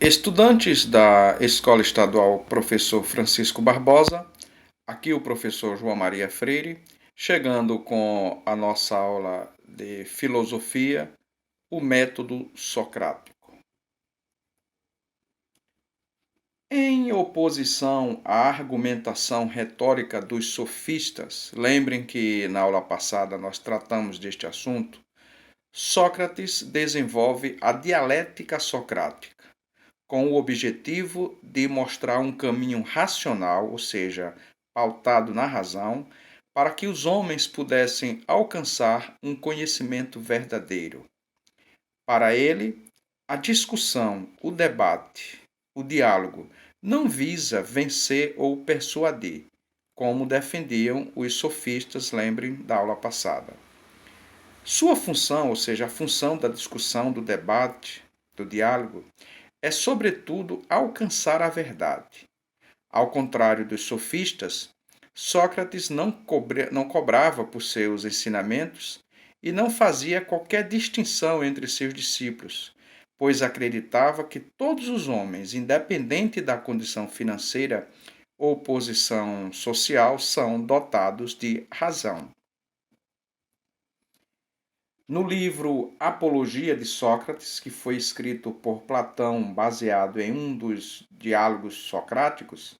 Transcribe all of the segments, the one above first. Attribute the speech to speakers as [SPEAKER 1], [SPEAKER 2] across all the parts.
[SPEAKER 1] Estudantes da Escola Estadual Professor Francisco Barbosa, aqui o professor João Maria Freire, chegando com a nossa aula de filosofia, o método socrático. Em oposição à argumentação retórica dos sofistas, lembrem que na aula passada nós tratamos deste assunto, Sócrates desenvolve a dialética socrática, com o objetivo de mostrar um caminho racional, ou seja, pautado na razão, para que os homens pudessem alcançar um conhecimento verdadeiro. Para ele, a discussão, o debate, o diálogo não visa vencer ou persuadir, como defendiam os sofistas, lembrem da aula passada. Sua função, ou seja, a função da discussão, do debate, do diálogo, é, sobretudo, alcançar a verdade. Ao contrário dos sofistas, Sócrates não cobrava por seus ensinamentos e não fazia qualquer distinção entre seus discípulos, pois acreditava que todos os homens, independente da condição financeira ou posição social, são dotados de razão. No livro Apologia de Sócrates, que foi escrito por Platão baseado em um dos diálogos socráticos,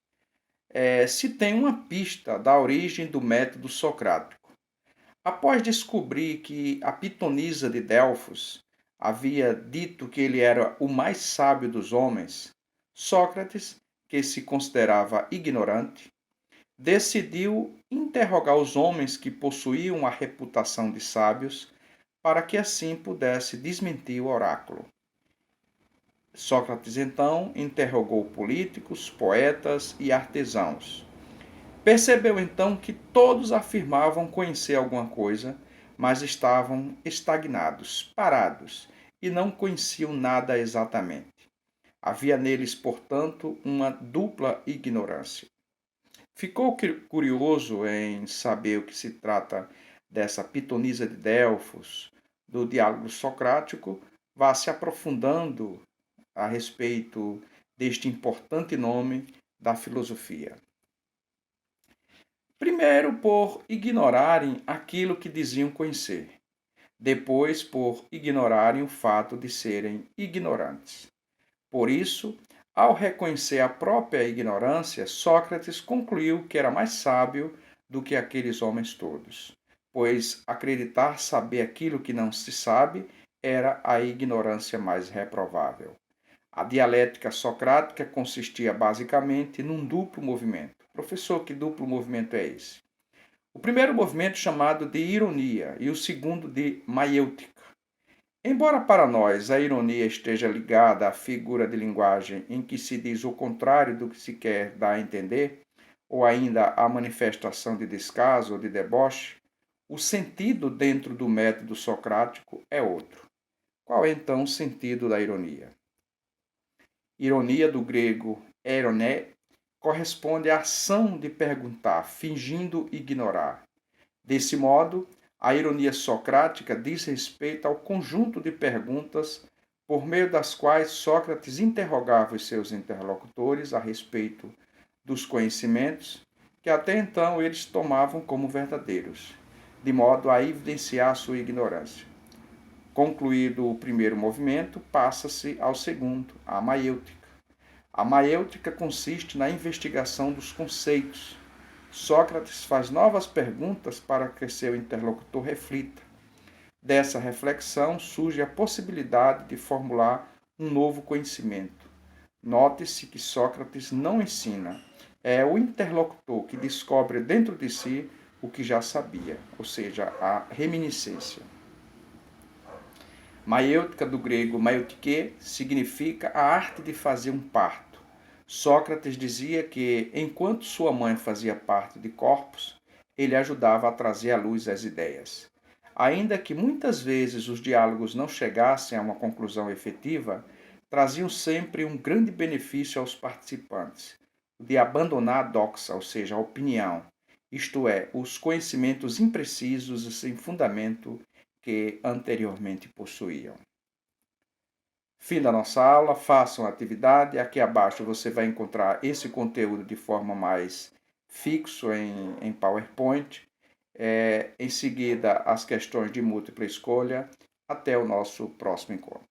[SPEAKER 1] se tem uma pista da origem do método socrático. Após descobrir que a pitonisa de Delfos havia dito que ele era o mais sábio dos homens, Sócrates, que se considerava ignorante, decidiu interrogar os homens que possuíam a reputação de sábios para que assim pudesse desmentir o oráculo. Sócrates então interrogou políticos, poetas e artesãos. Percebeu então que todos afirmavam conhecer alguma coisa, mas estavam estagnados, parados, e não conheciam nada exatamente. Havia neles, portanto, uma dupla ignorância. Ficou curioso em saber o que se trata dessa pitonisa de Delfos, do diálogo socrático, vá se aprofundando a respeito deste importante nome da filosofia. Primeiro, por ignorarem aquilo que diziam conhecer. Depois, por ignorarem o fato de serem ignorantes. Por isso, ao reconhecer a própria ignorância, Sócrates concluiu que era mais sábio do que aqueles homens todos, pois acreditar saber aquilo que não se sabe era a ignorância mais reprovável. A dialética socrática consistia basicamente num duplo movimento. Professor, que duplo movimento é esse? O primeiro movimento chamado de ironia e o segundo de maiêutica. Embora para nós a ironia esteja ligada à figura de linguagem em que se diz o contrário do que se quer dar a entender, ou ainda à manifestação de descaso ou de deboche, o sentido dentro do método socrático é outro. Qual é então o sentido da ironia? Ironia do grego eironé corresponde à ação de perguntar, fingindo ignorar. Desse modo, a ironia socrática diz respeito ao conjunto de perguntas por meio das quais Sócrates interrogava os seus interlocutores a respeito dos conhecimentos que até então eles tomavam como verdadeiros, de modo a evidenciar sua ignorância. Concluído o primeiro movimento, passa-se ao segundo, a maiêutica. A maiêutica consiste na investigação dos conceitos. Sócrates faz novas perguntas para que seu interlocutor reflita. Dessa reflexão surge a possibilidade de formular um novo conhecimento. Note-se que Sócrates não ensina, é o interlocutor que descobre dentro de si o que já sabia, ou seja, a reminiscência. Maiêutica do grego maiotike significa a arte de fazer um parto. Sócrates dizia que, enquanto sua mãe fazia parte de corpos, ele ajudava a trazer à luz as ideias. Ainda que muitas vezes os diálogos não chegassem a uma conclusão efetiva, traziam sempre um grande benefício aos participantes, o de abandonar a doxa, ou seja, a opinião, isto é, os conhecimentos imprecisos e sem fundamento que anteriormente possuíam. Fim da nossa aula, façam a atividade. Aqui abaixo você vai encontrar esse conteúdo de forma mais fixo em PowerPoint. Em seguida, as questões de múltipla escolha. Até o nosso próximo encontro.